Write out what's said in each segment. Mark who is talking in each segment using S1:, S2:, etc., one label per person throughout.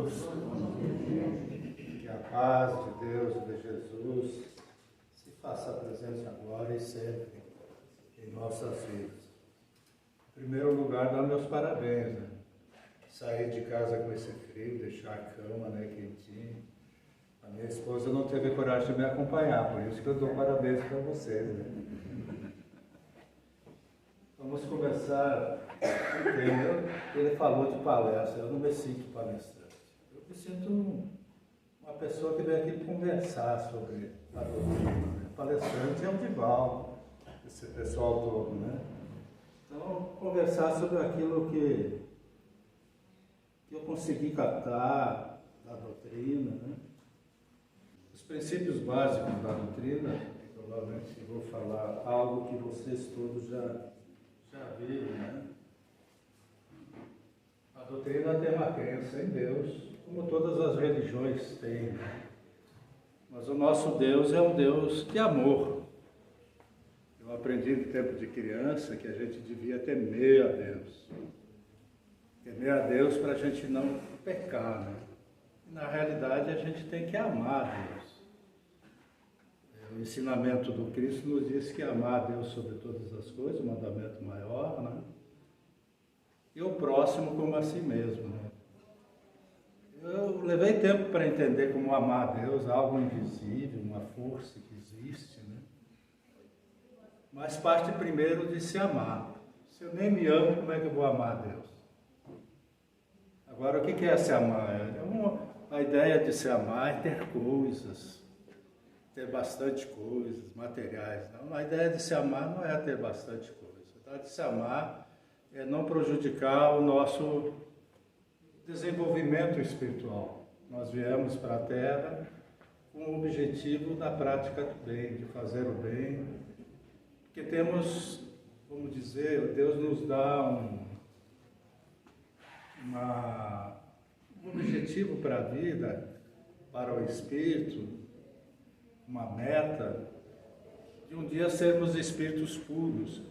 S1: irmãos. Que a paz de Deus e de Jesus se faça presente agora e sempre em nossas vidas. Em primeiro lugar, dar meus parabéns, né? Sair de casa com esse frio, deixar a cama, né, quentinha. A minha esposa não teve coragem de me acompanhar, por isso que eu dou parabéns para vocês, né? Vamos começar o tema. Ele falou de palestra. Eu não me sinto palestrante. Eu me sinto uma pessoa que vem aqui conversar sobre a doutrina. Palestrante é o Dival, esse pessoal todo, né? Então, conversar sobre aquilo que eu consegui captar da doutrina, né? Os princípios básicos da doutrina, provavelmente vou falar algo que vocês todos já viram, né? A doutrina tem uma crença em Deus, como todas as religiões têm. Mas o nosso Deus é um Deus de amor. Eu aprendi no tempo de criança que a gente devia temer a Deus. Temer a Deus para a gente não pecar, né? E, na realidade, a gente tem que amar a Deus. O ensinamento do Cristo nos diz que amar a Deus sobre todas as coisas, o mandamento maior, né? E o próximo como a si mesmo, né? Eu levei tempo para entender como amar a Deus, algo invisível, uma força que existe, né? Mas parte primeiro de se amar. Se eu nem me amo, como é que eu vou amar a Deus? Agora, o que é se amar? A ideia de se amar é ter coisas, ter bastante coisas, materiais. Não, a ideia de se amar não é ter bastante coisa. A ideia de se amar é não prejudicar o nosso desenvolvimento espiritual. Nós viemos para a Terra com o objetivo da prática do bem, de fazer o bem, porque temos, vamos dizer, Deus nos dá um objetivo para a vida, para o espírito, uma meta de um dia sermos espíritos puros,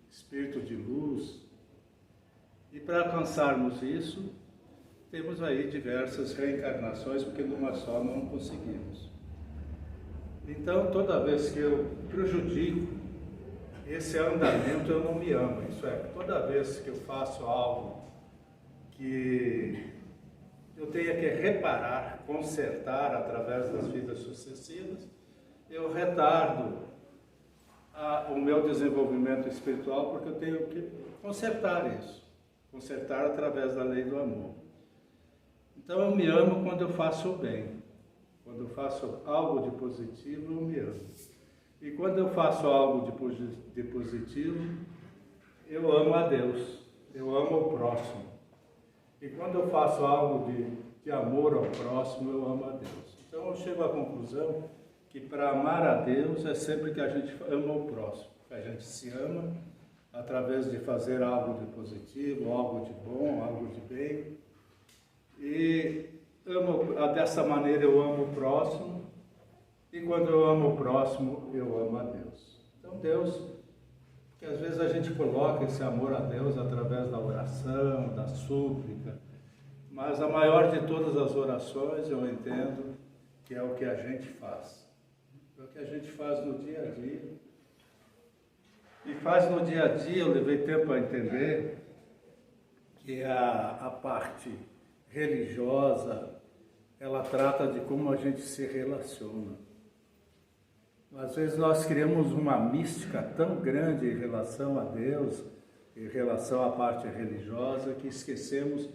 S1: espírito de luz. E para alcançarmos isso, temos aí diversas reencarnações, porque numa só não conseguimos. Então, toda vez que eu prejudico esse andamento, eu não me amo. Isso é, toda vez que eu faço algo que eu tenha que reparar, consertar através das vidas sucessivas, eu retardo o meu desenvolvimento espiritual, porque eu tenho que consertar isso. Consertar através da lei do amor. Então eu me amo quando eu faço o bem. Quando eu faço algo de positivo, eu me amo. E quando eu faço algo de positivo, eu amo a Deus. Eu amo o próximo. E quando eu faço algo de amor ao próximo, eu amo a Deus. Então eu chego à conclusão que para amar a Deus é sempre que a gente ama o próximo. Que a gente se ama através de fazer algo de positivo, algo de bom, algo de bem. E dessa maneira eu amo o próximo. E quando eu amo o próximo, eu amo a Deus. Então Deus, que às vezes a gente coloca esse amor a Deus através da oração, da súplica, mas a maior de todas as orações eu entendo que é o que a gente faz. É o que a gente faz no dia a dia. E faz no dia a dia, eu levei tempo a entender que a parte religiosa, ela trata de como a gente se relaciona. Às vezes nós criamos uma mística tão grande em relação a Deus, em relação à parte religiosa, que esquecemos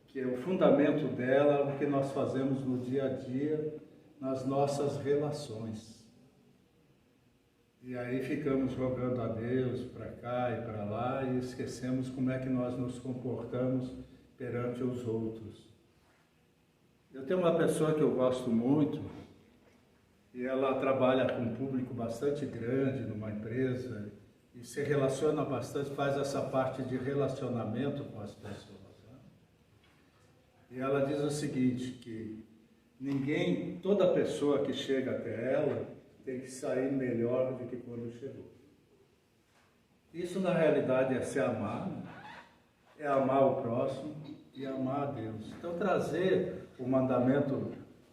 S1: que o fundamento dela é o que nós fazemos no dia a dia, nas nossas relações. E aí ficamos rogando a Deus para cá e para lá e esquecemos como é que nós nos comportamos perante os outros. Eu tenho uma pessoa que eu gosto muito e ela trabalha com um público bastante grande numa empresa e se relaciona bastante, faz essa parte de relacionamento com as pessoas, né? E ela diz o seguinte, que toda pessoa que chega até ela tem que sair melhor do que quando chegou. Isso na realidade é se amar, é amar o próximo, e amar a Deus. Então, trazer o mandamento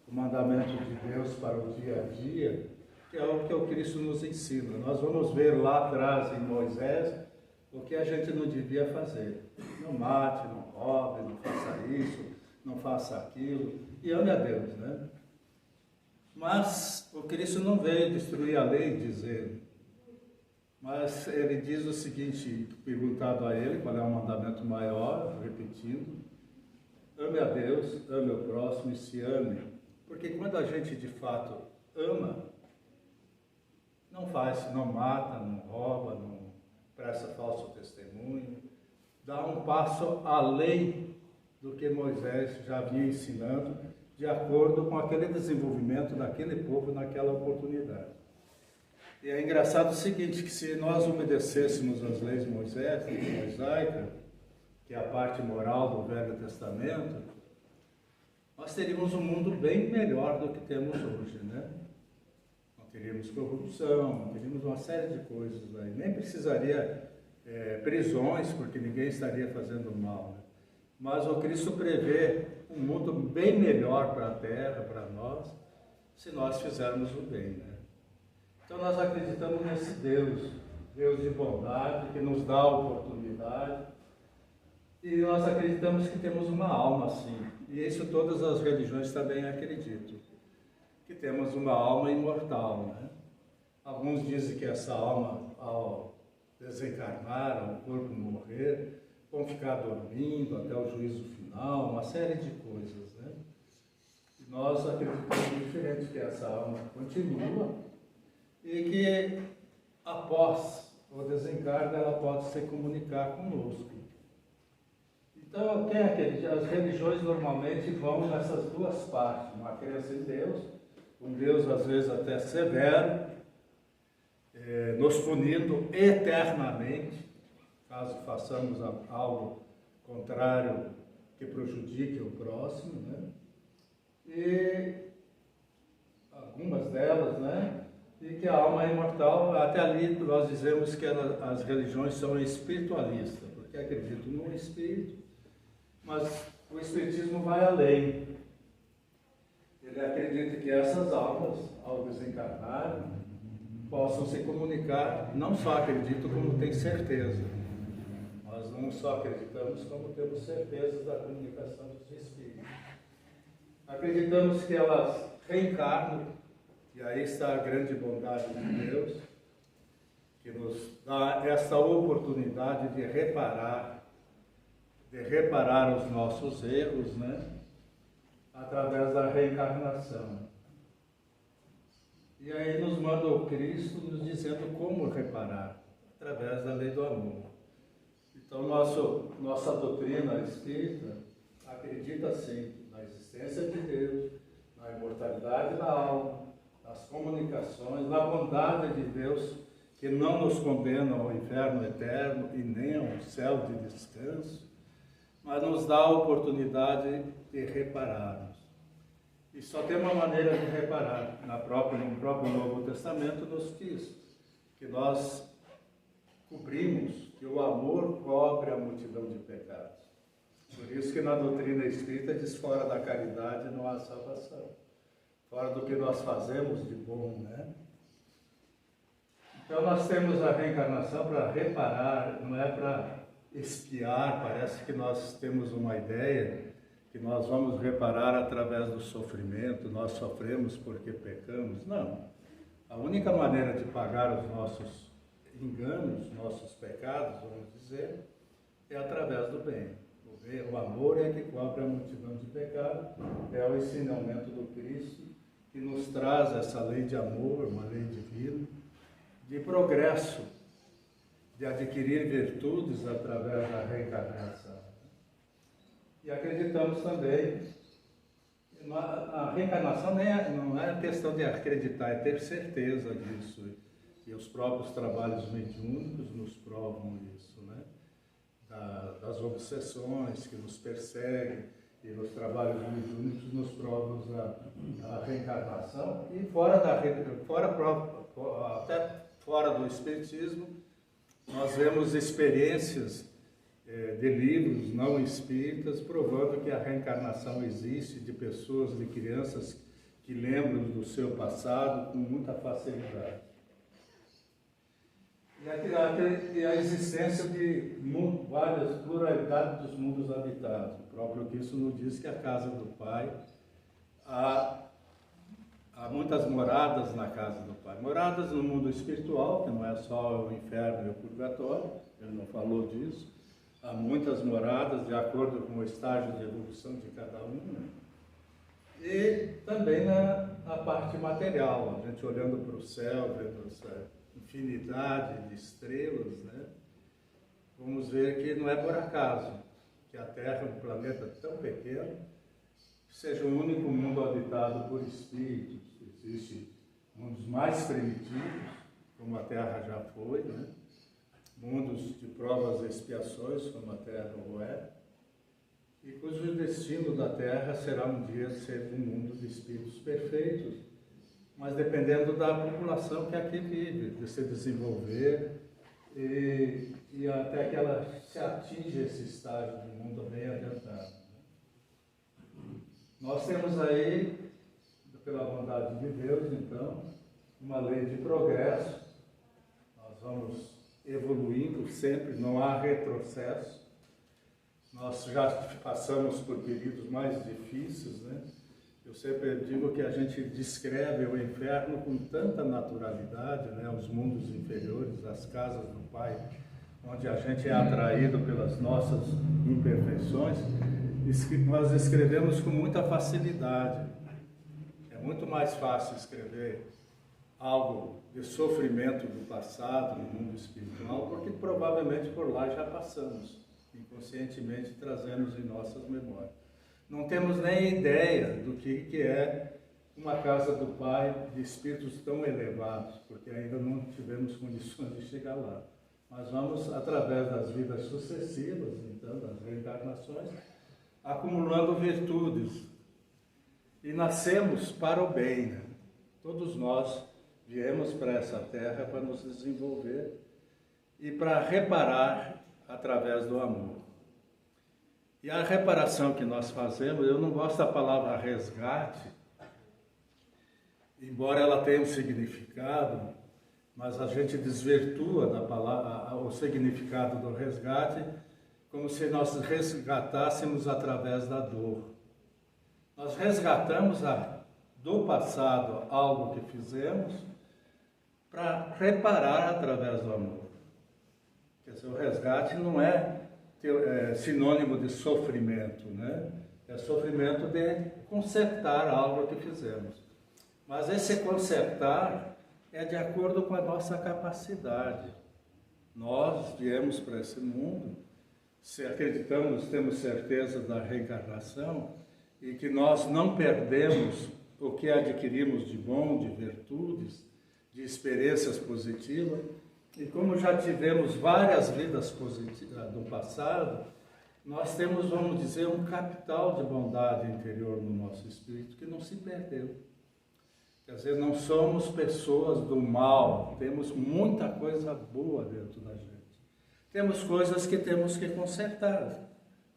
S1: de Deus para o dia a dia, que é o que o Cristo nos ensina. Nós vamos ver lá atrás em Moisés o que a gente não devia fazer. Não mate, não roube, não faça isso, não faça aquilo, e ame a Deus, né? Mas o Cristo não veio destruir a lei, dizer. Mas ele diz o seguinte, perguntado a ele qual é o mandamento maior, repetindo: ame a Deus, ame o próximo e se ame. Porque quando a gente de fato ama, não faz, não mata, não rouba, não presta falso testemunho, dá um passo além do que Moisés já vinha ensinando, de acordo com aquele desenvolvimento daquele povo naquela oportunidade. E é engraçado o seguinte, que se nós obedecêssemos as leis mosaicas, que é a parte moral do Velho Testamento, nós teríamos um mundo bem melhor do que temos hoje, né? Não teríamos corrupção, não teríamos uma série de coisas aí. Nem precisaria prisões, porque ninguém estaria fazendo mal, né? Mas o Cristo prevê um mundo bem melhor para a terra, para nós, se nós fizermos o bem, né? Então nós acreditamos nesse Deus, Deus de bondade, que nos dá a oportunidade, e nós acreditamos que temos uma alma assim, e isso todas as religiões também acreditam, que temos uma alma imortal, né? Alguns dizem que essa alma, ao desencarnar, ao corpo morrer, vão ficar dormindo até o juízo final, uma série de coisas, né? E nós acreditamos diferente, que essa alma continua, e que após o desencarne ela pode se comunicar conosco. Então, quem acredita? As religiões normalmente vão nessas duas partes: uma crença em Deus, um Deus às vezes até severo, nos punindo eternamente, caso façamos algo contrário que prejudique o próximo, né? E algumas delas, né? E que a alma é imortal. Até ali nós dizemos que as religiões são espiritualistas, porque acreditam no espírito, mas o espiritismo vai além. Ele acredita que essas almas, ao desencarnar, possam se comunicar. Não só acredito, como tem certeza. Nós não só acreditamos, como temos certeza da comunicação dos espíritos. Acreditamos que elas reencarnam, e aí está a grande bondade de Deus, que nos dá essa oportunidade de reparar os nossos erros, né? Através da reencarnação. E aí nos manda o Cristo nos dizendo como reparar, através da lei do amor. Então nossa doutrina espírita acredita sim na existência de Deus, na imortalidade da alma, nas comunicações, na bondade de Deus, que não nos condena ao inferno eterno e nem ao céu de descanso, mas nos dá a oportunidade de repararmos. E só tem uma maneira de reparar. No próprio Novo Testamento nos diz que nós cobrimos, que o amor cobre a multidão de pecados. Por isso que na doutrina espírita diz: fora da caridade não há salvação. Fora do que nós fazemos de bom, né? Então nós temos a reencarnação para reparar, não é para espiar. Parece que nós temos uma ideia que nós vamos reparar através do sofrimento, nós sofremos porque pecamos. Não. A única maneira de pagar os nossos enganos, nossos pecados, vamos dizer, é através do bem. O amor é que cobre a multidão de pecados, é o ensinamento do Cristo, que nos traz essa lei de amor, uma lei divina, de progresso, de adquirir virtudes através da reencarnação. E acreditamos também, a reencarnação não é questão de acreditar, é ter certeza disso. E os próprios trabalhos mediúnicos nos provam isso, né? Das obsessões que nos perseguem, e nos trabalhos mediúnicos nos provam a reencarnação. E até fora do espiritismo, nós vemos experiências de livros não espíritas, provando que a reencarnação existe, de pessoas, de crianças que lembram do seu passado com muita facilidade. E a existência de várias pluralidades dos mundos habitados. O próprio Cristo nos diz que a casa do Pai, há muitas moradas na casa do Pai. Moradas no mundo espiritual, que não é só o inferno e o purgatório, ele não falou disso. Há muitas moradas de acordo com o estágio de evolução de cada um, né? E também na parte material, a gente olhando para o céu, vendo essa infinidade de estrelas, né? Vamos ver que não é por acaso que a Terra, um planeta tão pequeno, seja o único mundo habitado por espíritos. Existem mundos mais primitivos, como a Terra já foi, né? Mundos de provas e expiações, como a Terra o é, e cujo destino da Terra será um dia ser um mundo de espíritos perfeitos, mas dependendo da população que aqui vive, de se desenvolver e até que ela se atinja esse estágio de mundo bem adiantado. Nós temos aí, pela bondade de Deus, então, uma lei de progresso. Nós vamos evoluindo sempre, não há retrocesso. Nós já passamos por períodos mais difíceis, né? Eu sempre digo que a gente descreve o inferno com tanta naturalidade, né? Os mundos inferiores, as casas do Pai, onde a gente é atraído pelas nossas imperfeições, nós escrevemos com muita facilidade. É muito mais fácil escrever algo de sofrimento do passado no mundo espiritual, porque provavelmente por lá já passamos, inconscientemente trazemos em nossas memórias. Não temos nem ideia do que é uma casa do Pai de espíritos tão elevados, porque ainda não tivemos condições de chegar lá. Mas vamos, através das vidas sucessivas, então, das reencarnações, acumulando virtudes. E nascemos para o bem, né? Todos nós viemos para essa terra para nos desenvolver e para reparar através do amor. E a reparação que nós fazemos, eu não gosto da palavra resgate, embora ela tenha um significado, mas a gente desvirtua da palavra, o significado do resgate como se nós resgatássemos através da dor. Nós resgatamos do passado algo que fizemos para reparar através do amor. Quer dizer, o resgate não é sinônimo de sofrimento, né? É sofrimento de consertar algo que fizemos. Mas esse consertar é de acordo com a nossa capacidade. Nós viemos para esse mundo, se acreditamos, temos certeza da reencarnação e que nós não perdemos o que adquirimos de bom, de virtudes, de experiências positivas. E como já tivemos várias vidas positivas do passado, nós temos, vamos dizer, um capital de bondade interior no nosso espírito que não se perdeu. Quer dizer, não somos pessoas do mal, temos muita coisa boa dentro da gente. Temos coisas que temos que consertar,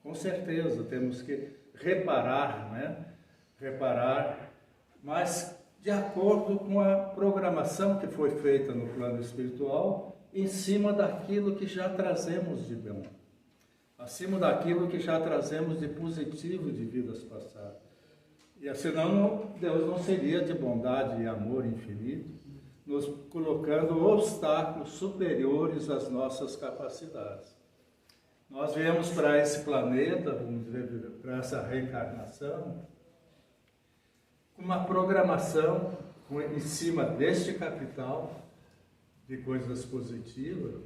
S1: com certeza, temos que reparar, né? Reparar, mas de acordo com a programação que foi feita no plano espiritual, em cima daquilo que já trazemos de bom, acima daquilo que já trazemos de positivo de vidas passadas. E senão Deus não seria de bondade e amor infinito, nos colocando obstáculos superiores às nossas capacidades. Nós viemos para esse planeta, vamos dizer, para essa reencarnação, com uma programação em cima deste capital de coisas positivas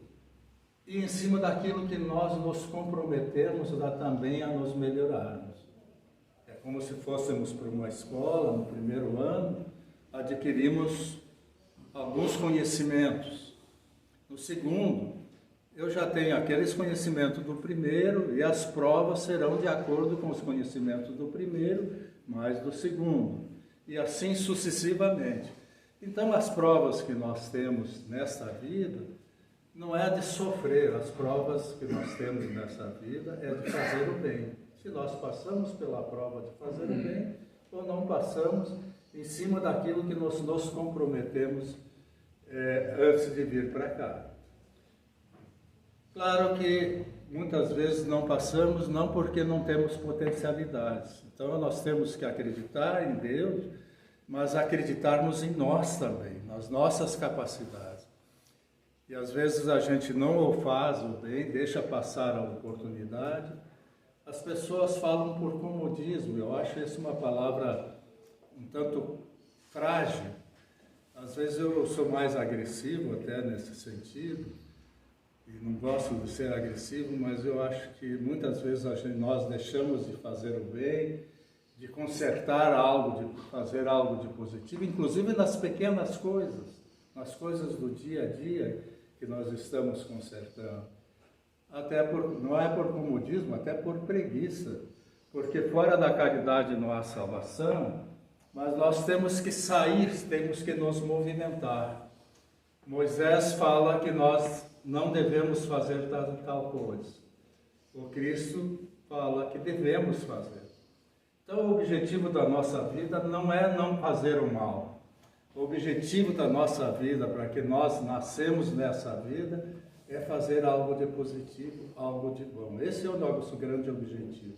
S1: e em cima daquilo que nós nos comprometemos também a nos melhorarmos. É como se fôssemos para uma escola, no primeiro ano, adquirimos alguns conhecimentos. No segundo, eu já tenho aqueles conhecimentos do primeiro e as provas serão de acordo com os conhecimentos do primeiro, mais do segundo. E assim sucessivamente. Então, as provas que nós temos nesta vida não é de sofrer. As provas que nós temos nessa vida é de fazer o bem. Se nós passamos pela prova de fazer o bem ou não passamos, em cima daquilo que nós nos comprometemos antes de vir para cá. Claro que muitas vezes não passamos, não porque não temos potencialidades. Então nós temos que acreditar em Deus, mas acreditarmos em nós também, nas nossas capacidades. E às vezes a gente não o faz o bem, deixa passar a oportunidade. As pessoas falam por comodismo, eu acho isso uma palavra um tanto frágil. Às vezes eu sou mais agressivo até nesse sentido, e não gosto de ser agressivo, mas eu acho que muitas vezes nós deixamos de fazer o bem, de consertar algo, de fazer algo de positivo, inclusive nas pequenas coisas, nas coisas do dia a dia que nós estamos consertando. Não é por comodismo, até por preguiça, porque fora da caridade não há salvação, mas nós temos que sair, temos que nos movimentar. Moisés fala que nós não devemos fazer tal coisa. O Cristo fala que devemos fazer. Então o objetivo da nossa vida não é não fazer o mal. O objetivo da nossa vida, para que nós nascemos nessa vida, é fazer algo de positivo, algo de bom. Esse é o nosso grande objetivo.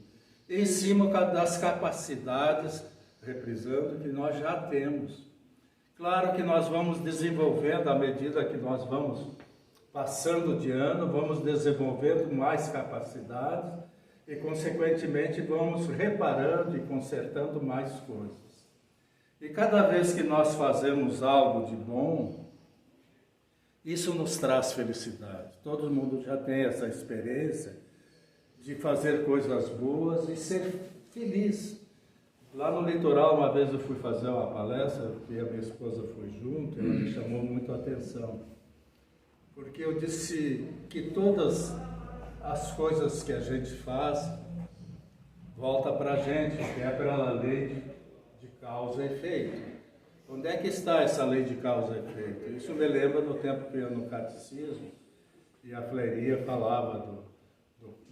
S1: Em cima das capacidades, reprisando, que nós já temos. Claro que nós vamos desenvolvendo, à medida que nós vamos passando de ano, vamos desenvolvendo mais capacidades e, consequentemente, vamos reparando e consertando mais coisas. E cada vez que nós fazemos algo de bom, isso nos traz felicidade. Todo mundo já tem essa experiência de fazer coisas boas e ser feliz. Lá no litoral, uma vez eu fui fazer uma palestra, e a minha esposa foi junto, e ela me chamou muito a atenção. Porque eu disse que todas as coisas que a gente faz volta para a gente, que é pela lei de causa e efeito. Onde é que está essa lei de causa e efeito? Isso me lembra no tempo que eu ia no catecismo, e a Fleiria falava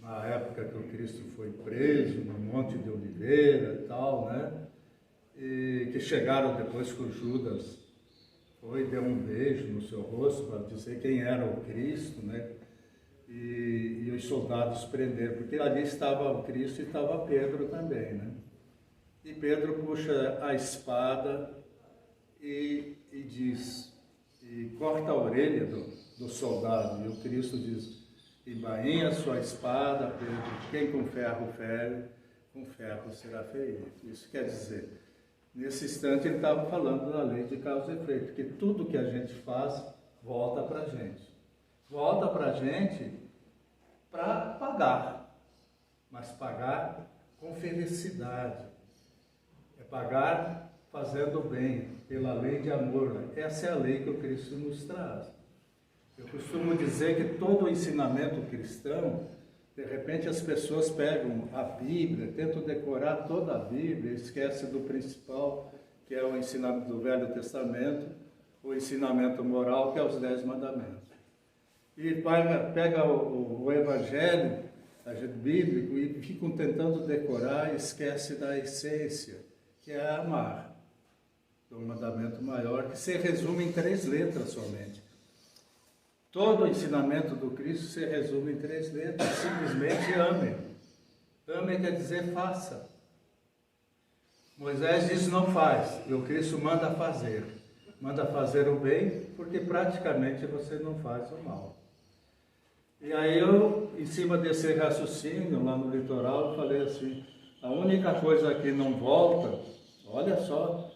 S1: na época que o Cristo foi preso, no Monte de Oliveira e tal, né? E que chegaram depois que o Judas deu um beijo no seu rosto para dizer quem era o Cristo, né? E os soldados prenderam, porque ali estava o Cristo e estava Pedro também, né? E Pedro puxa a espada e corta a orelha do soldado, e o Cristo diz: embainha sua espada, Pedro, quem com ferro fere, com ferro será ferido. Isso quer dizer, nesse instante ele estava falando da lei de causa e efeito, que tudo que a gente faz volta para a gente. Volta para a gente para pagar, mas pagar com felicidade. É pagar fazendo bem, pela lei de amor. Essa é a lei que o Cristo nos traz. Eu costumo dizer que todo o ensinamento cristão, de repente as pessoas pegam a Bíblia, tentam decorar toda a Bíblia, esquecem do principal, que é o ensinamento do Velho Testamento, o ensinamento moral, que é os 10 mandamentos. E pega o Evangelho bíblico e ficam tentando decorar e esquece da essência, que é amar. Do mandamento maior, que se resume em 3 letras somente. Todo o ensinamento do Cristo se resume em 3 letras, simplesmente ame. Ame quer dizer faça. Moisés diz não faz, e o Cristo manda fazer. Manda fazer o bem, porque praticamente você não faz o mal. E aí eu, em cima desse raciocínio, lá no litoral, eu falei assim, a única coisa que não volta, olha só,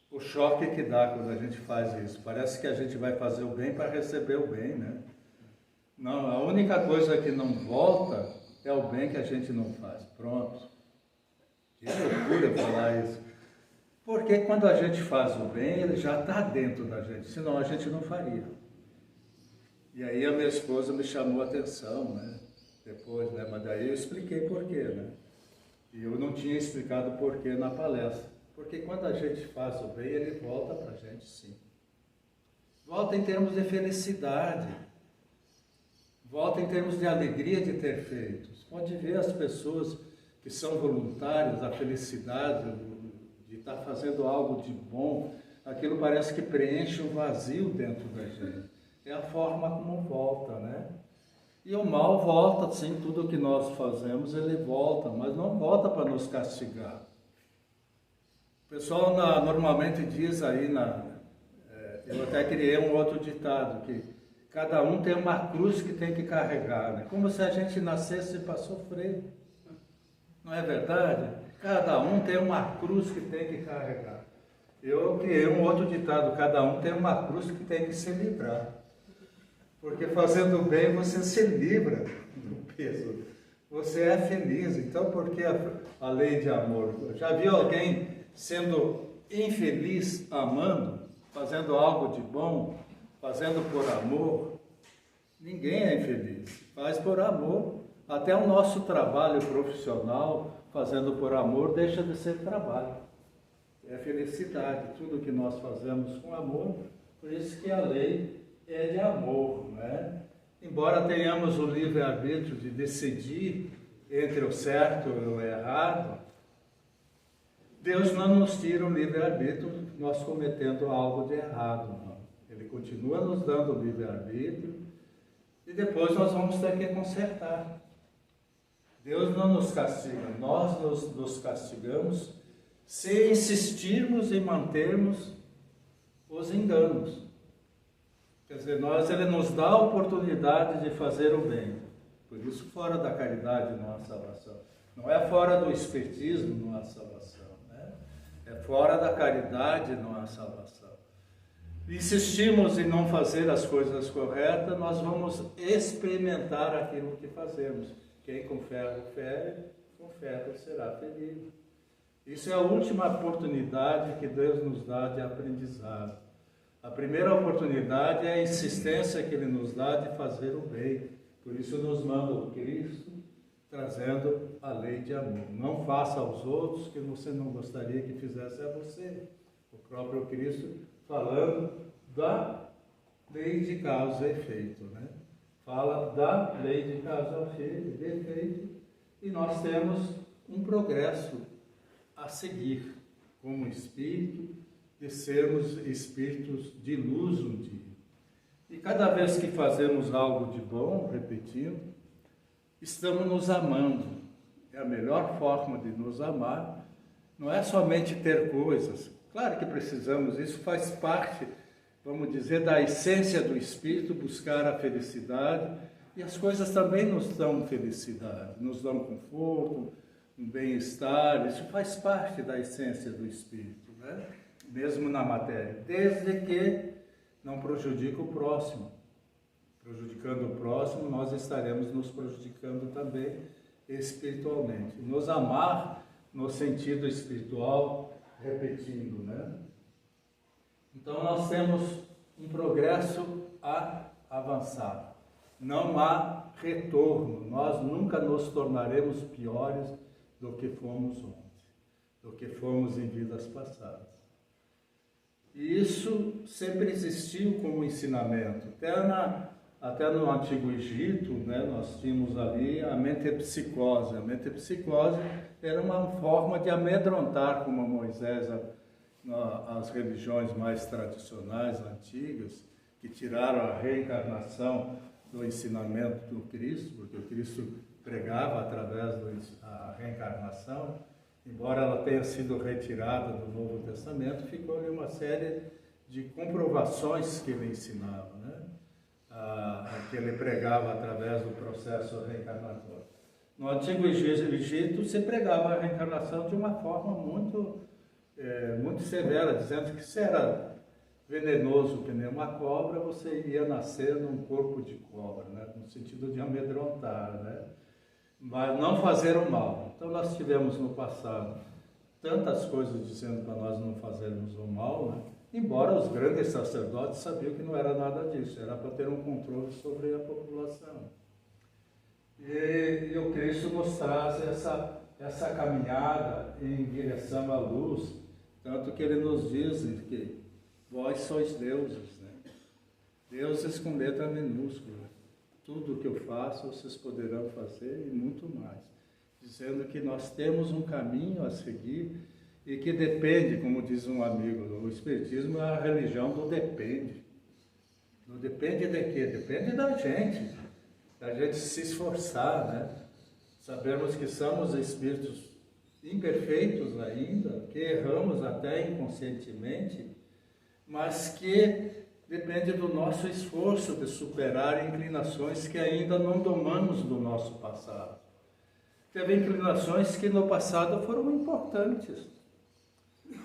S1: o choque que dá quando a gente faz isso. Parece que a gente vai fazer o bem para receber o bem, né? Não, a única coisa que não volta é o bem que a gente não faz. Pronto. Que loucura falar isso. Porque quando a gente faz o bem, ele já está dentro da gente, senão a gente não faria. E aí a minha esposa me chamou a atenção, né? Depois, né? Mas daí eu expliquei por quê, né? E eu não tinha explicado por quê na palestra. Porque quando a gente faz o bem, ele volta para a gente, sim. Volta em termos de felicidade. volta em termos de alegria de ter feito. Você pode ver as pessoas que são voluntárias, a felicidade de estar fazendo algo de bom, aquilo parece que preenche um vazio dentro da gente. É a forma como volta, né? E o mal volta, sim, tudo que nós fazemos, ele volta, mas não volta para nos castigar. O pessoal normalmente diz aí, eu até criei um outro ditado, que cada um tem uma cruz que tem que carregar, né? Como se a gente nascesse para sofrer. Não é verdade? Cada um tem uma cruz que tem que carregar. Eu criei um outro ditado, cada um tem uma cruz que tem que se livrar. Porque fazendo bem você se livra do peso. Você é feliz. Então por que a lei de amor? Já viu alguém sendo infeliz amando, fazendo algo de bom, fazendo por amor? Ninguém é infeliz. Faz por amor. Até o nosso trabalho profissional, fazendo por amor, deixa de ser trabalho. É felicidade. Tudo que nós fazemos com amor. Por isso que a lei é de amor, né? Embora tenhamos o livre-arbítrio de decidir entre o certo e o errado, Deus não nos tira o livre-arbítrio nós cometendo algo de errado, não. Ele continua nos dando o livre-arbítrio e depois nós vamos ter que consertar. Deus não nos castiga, nós nos castigamos se insistirmos em mantermos os enganos. Quer dizer, ele nos dá a oportunidade de fazer o bem. Por isso, fora da caridade não há salvação. Não é fora do espiritismo não há salvação, né? É fora da caridade não há salvação. Insistimos em não fazer as coisas corretas, nós vamos experimentar aquilo que fazemos. Quem com ferro fere, com ferro será ferido. Isso é a última oportunidade que Deus nos dá de aprendizado. A primeira oportunidade é a insistência que Ele nos dá de fazer o bem. Por isso nos manda o Cristo, trazendo a lei de amor. Não faça aos outros que você não gostaria que fizesse a você. O próprio Cristo falando da lei de causa e efeito, né? Fala da lei de causa e efeito, e nós temos um progresso a seguir como espírito, de sermos espíritos de luz um dia. E cada vez que fazemos algo de bom, repetindo, estamos nos amando. É a melhor forma de nos amar. Não é somente ter coisas. Claro que precisamos, isso faz parte, vamos dizer, da essência do espírito, buscar a felicidade. E as coisas também nos dão felicidade, nos dão conforto, um bem-estar. Isso faz parte da essência do espírito, né? Mesmo na matéria, desde que não prejudique o próximo. Prejudicando o próximo, nós estaremos nos prejudicando também espiritualmente. Nos amar no sentido espiritual, repetindo, né? Então nós temos um progresso a avançar. Não há retorno. Nós nunca nos tornaremos piores do que fomos ontem, do que fomos em vidas passadas. E isso sempre existiu como ensinamento. Até no Antigo Egito, né, nós tínhamos ali a metempsicose. A metempsicose era uma forma de amedrontar, como Moisés, as religiões mais tradicionais, antigas, que tiraram a reencarnação do ensinamento do Cristo, porque o Cristo pregava através da reencarnação. Embora ela tenha sido retirada do Novo Testamento, ficou ali uma série de comprovações que ele ensinava, né? Que ele pregava através do processo reencarnatório. No Antigo Egito, se pregava a reencarnação de uma forma muito severa, dizendo que se era venenoso que nem uma cobra, você ia nascer num corpo de cobra, né? No sentido de amedrontar, né? Mas não fazer o mal. Então nós tivemos no passado tantas coisas dizendo para nós não fazermos o mal, né? Embora os grandes sacerdotes sabiam que não era nada disso, era para ter um controle sobre a população. E o Cristo nos traz essa caminhada em direção à luz, tanto que ele nos diz que vós sois deuses, né? Deuses com letra minúscula. tudo o que eu faço vocês poderão fazer e muito mais. Dizendo que nós temos um caminho a seguir e que depende, como diz um amigo, o Espiritismo é a religião do depende. Não depende de quê? Depende da gente se esforçar, né? Sabemos que somos espíritos imperfeitos ainda, que erramos até inconscientemente, mas que depende do nosso esforço de superar inclinações que ainda não domamos do nosso passado. Teve inclinações que no passado foram importantes.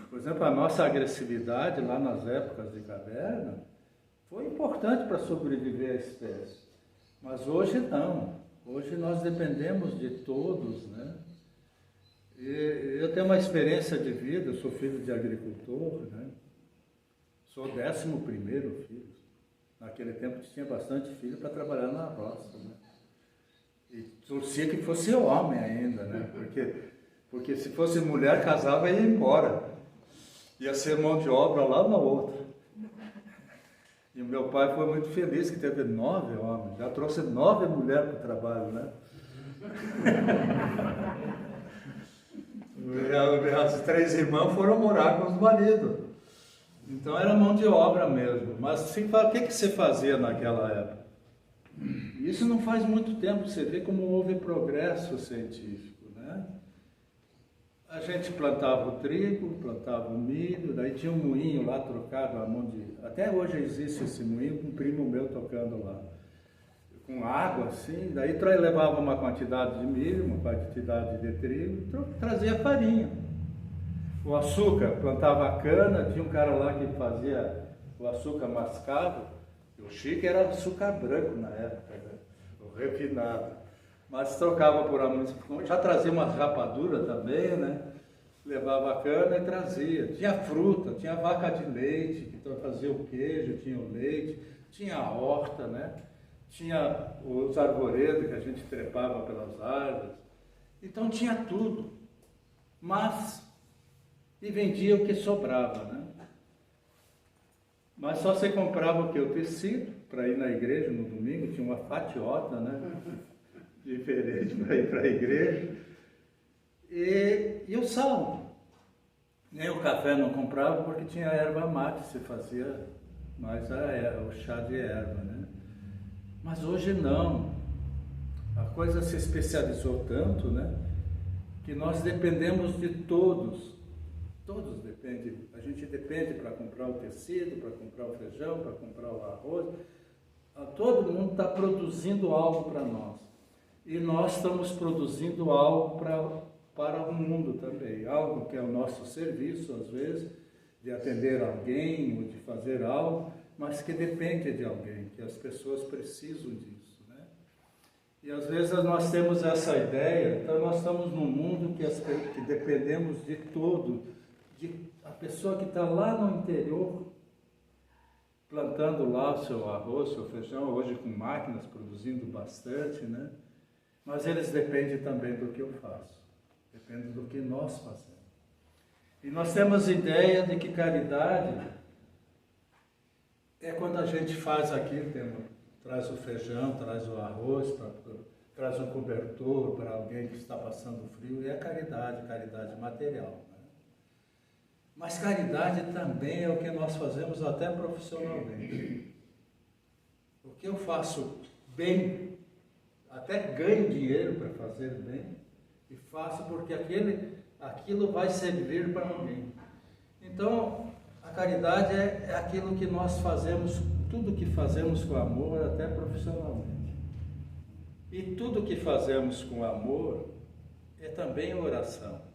S1: Por exemplo, a nossa agressividade lá nas épocas de caverna foi importante para sobreviver à espécie. Mas hoje não. Hoje nós dependemos de todos, né? E eu tenho uma experiência de vida, eu sou filho de agricultor, né? Sou 11º filho. Naquele tempo tinha bastante filho para trabalhar na roça, né? E torcia que fosse homem ainda, né? Porque se fosse mulher, casava e ia embora. Ia ser mão de obra lá na outra. E o meu pai foi muito feliz que teve 9 homens. Já trouxe 9 mulheres para o trabalho, né? As 3 irmãs foram morar com os maridos. Então era mão de obra mesmo. Mas o que você fazia naquela época? Isso não faz muito tempo, você vê como houve progresso científico, né? A gente plantava o trigo, plantava o milho, daí tinha um moinho lá trocado, até hoje existe esse moinho, com um primo meu tocando lá, com água assim, daí levava uma quantidade de milho, uma quantidade de trigo, trazia farinha. O açúcar, plantava a cana, tinha um cara lá que fazia o açúcar mascavo, o chique era açúcar branco na época, né? O refinado. Mas trocava por amônia, já trazia uma rapadura também, né? Levava a cana e trazia. Tinha fruta, tinha vaca de leite, que fazia o queijo, tinha o leite, tinha a horta, né? Tinha os arvoredos que a gente trepava pelas árvores. Então tinha tudo. E vendia o que sobrava, né? Mas só você comprava o que? O tecido, para ir na igreja no domingo, tinha uma fatiota, né? Diferente para ir para a igreja. E o sal. Nem o café não comprava porque tinha erva mate, se fazia mais o chá de erva, né? Mas hoje não. A coisa se especializou tanto, né? Que nós dependemos de todos. Todos dependem. A gente depende para comprar o tecido, para comprar o feijão, para comprar o arroz. Todo mundo está produzindo algo para nós. E nós estamos produzindo algo para o mundo também. Algo que é o nosso serviço, às vezes, de atender alguém ou de fazer algo, mas que depende de alguém, que as pessoas precisam disso, né? E às vezes nós temos essa ideia, então nós estamos num mundo que dependemos de todo. A pessoa que está lá no interior, plantando lá o seu arroz, seu feijão, hoje com máquinas produzindo bastante, né? Mas eles dependem também do que eu faço, depende do que nós fazemos. E nós temos ideia de que caridade é quando a gente faz aquilo, traz o feijão, traz o arroz, traz um cobertor para alguém que está passando frio, e é caridade material. Mas caridade também é o que nós fazemos até profissionalmente. O que eu faço bem, até ganho dinheiro para fazer bem, e faço porque aquilo vai servir para alguém. Então, a caridade é aquilo que nós fazemos, tudo que fazemos com amor, até profissionalmente. E tudo que fazemos com amor é também oração.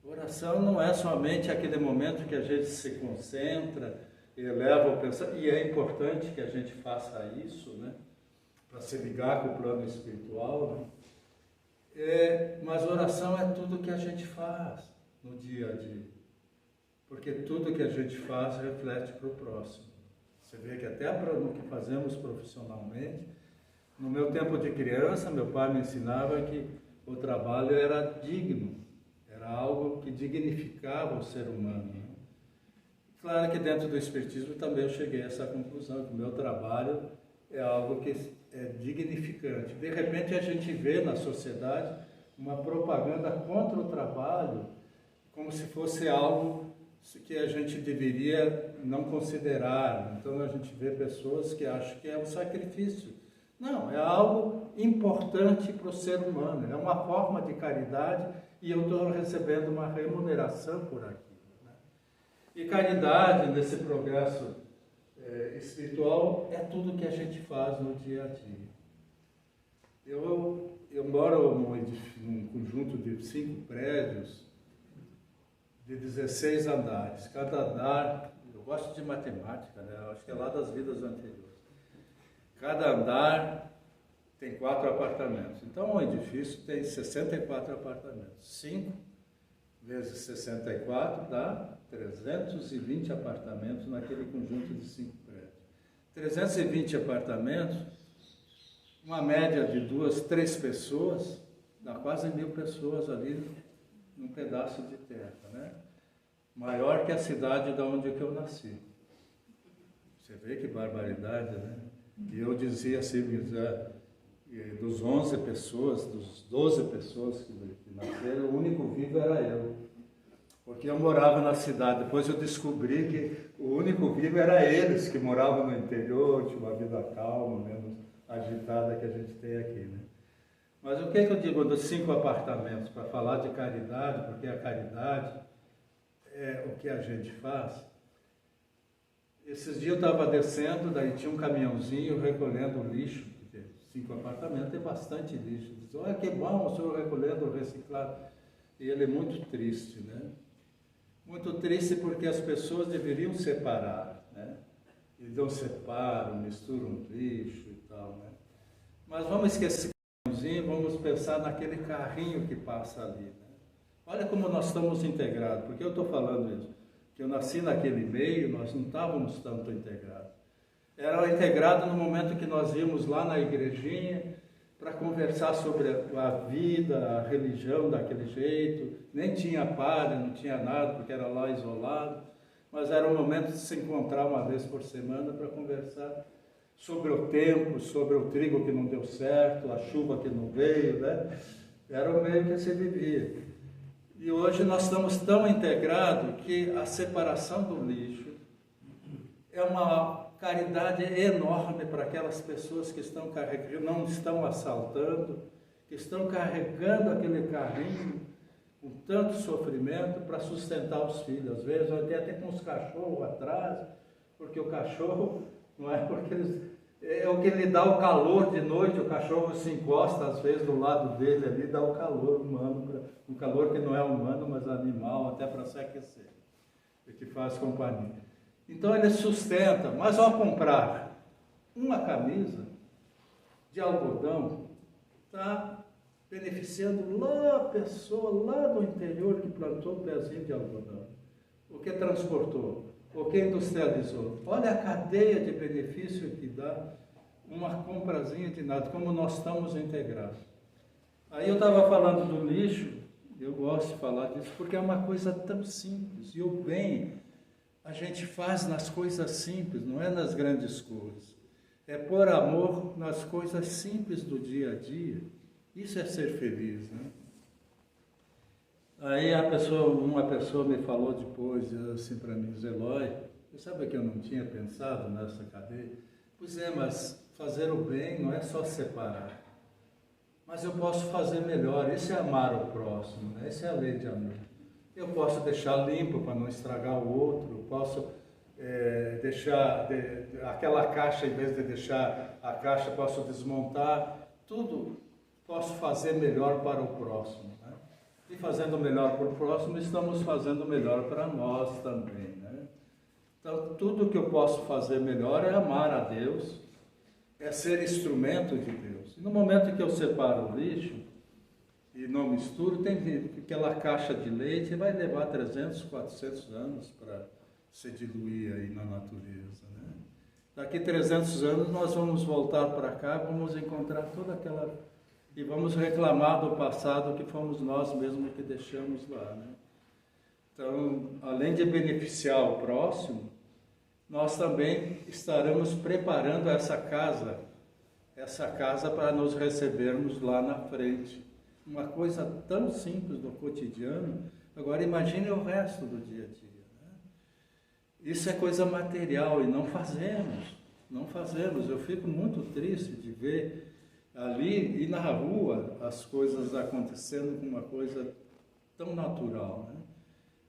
S1: Oração não é somente aquele momento que a gente se concentra e eleva o pensamento, e é importante que a gente faça isso, né? Para se ligar com o plano espiritual, né? Mas oração é tudo que a gente faz no dia a dia, porque tudo que a gente faz reflete para o próximo. Você vê que até no que fazemos profissionalmente, no meu tempo de criança, meu pai me ensinava que o trabalho era digno. Era algo que dignificava o ser humano. Claro que dentro do Espiritismo também eu cheguei a essa conclusão, que o meu trabalho é algo que é dignificante. De repente a gente vê na sociedade uma propaganda contra o trabalho, como se fosse algo que a gente deveria não considerar. Então a gente vê pessoas que acham que é um sacrifício. Não, é algo importante para o ser humano, é uma forma de caridade e eu estou recebendo uma remuneração por aquilo, né? E caridade, nesse progresso espiritual, é tudo que a gente faz no dia a dia. Eu moro num conjunto de 5 prédios, de 16 andares. Cada andar, eu gosto de matemática, né? Eu acho que é lá das vidas anteriores. Cada andar tem 4 apartamentos. Então, o edifício tem 64 apartamentos. 5 vezes 64 dá 320 apartamentos naquele conjunto de 5 prédios. 320 apartamentos, uma média de 2, 3 pessoas, dá quase 1.000 pessoas ali num pedaço de terra, né? Maior que a cidade da onde eu nasci. Você vê que barbaridade, né? E eu dizia assim, dos 11 pessoas, dos 12 pessoas que nasceram, o único vivo era eu. Porque eu morava na cidade, depois eu descobri que o único vivo era eles, que moravam no interior, tinham uma vida calma, menos agitada que a gente tem aqui, né? Mas o que eu digo dos 5 apartamentos? Para falar de caridade, porque a caridade é o que a gente faz. Esses dias eu estava descendo, daí tinha um caminhãozinho recolhendo lixo, porque 5 apartamentos tem bastante lixo. Diz, olha que bom o senhor recolhendo o reciclado. E ele é muito triste, né? Muito triste porque as pessoas deveriam separar, né? Eles não separam, misturam lixo e tal, né? Mas vamos esquecer o caminhãozinho, vamos pensar naquele carrinho que passa ali, né? Olha como nós estamos integrados. Por que eu estou falando isso? Que eu nasci naquele meio, nós não estávamos tanto integrados. Era integrado no momento que nós íamos lá na igrejinha para conversar sobre a vida, a religião daquele jeito. Nem tinha padre, não tinha nada, porque era lá isolado. Mas era um momento de se encontrar uma vez por semana para conversar sobre o tempo, sobre o trigo que não deu certo, a chuva que não veio, né? Era o meio que se vivia. E hoje nós estamos tão integrados que a separação do lixo é uma caridade enorme para aquelas pessoas que estão carregando, não estão assaltando, que estão carregando aquele carrinho com tanto sofrimento para sustentar os filhos. Às vezes até com os cachorros atrás, porque o cachorro não é porque eles... É o que lhe dá o calor de noite, o cachorro se encosta às vezes do lado dele ali, dá o calor humano, um calor que não é humano, mas animal, até para se aquecer, e que faz companhia. Então ele sustenta, mas ao comprar uma camisa de algodão, está beneficiando lá a pessoa lá do interior que plantou um pezinho de algodão, o que transportou, o que industrializou. Olha a cadeia de benefício que dá uma comprazinha de nada, como nós estamos integrados. Aí eu estava falando do lixo, eu gosto de falar disso, porque é uma coisa tão simples, e o bem a gente faz nas coisas simples, não é nas grandes coisas. É pôr amor nas coisas simples do dia a dia. Isso é ser feliz, né? Aí uma pessoa me falou depois, assim para mim, Eloy, você sabe que eu não tinha pensado nessa cadeia? Pois é, mas fazer o bem não é só separar. Mas eu posso fazer melhor, isso é amar o próximo, né? Essa é a lei de amor. Eu posso deixar limpo para não estragar o outro, eu posso deixar aquela caixa, em vez de deixar a caixa, posso desmontar, tudo posso fazer melhor para o próximo. E fazendo melhor para o próximo, estamos fazendo melhor para nós também, né? Então, tudo que eu posso fazer melhor é amar a Deus, é ser instrumento de Deus. E no momento que eu separo o lixo e não misturo, tem aquela caixa de leite vai levar 300, 400 anos para se diluir aí na natureza, né? Daqui 300 anos nós vamos voltar para cá, vamos encontrar toda aquela... E vamos reclamar do passado que fomos nós mesmos que deixamos lá, né? Então, além de beneficiar o próximo, nós também estaremos preparando essa casa para nos recebermos lá na frente. Uma coisa tão simples do cotidiano, agora imagine o resto do dia a dia. Isso é coisa material e não fazemos. Eu fico muito triste de ver ali e na rua as coisas acontecendo com uma coisa tão natural, né?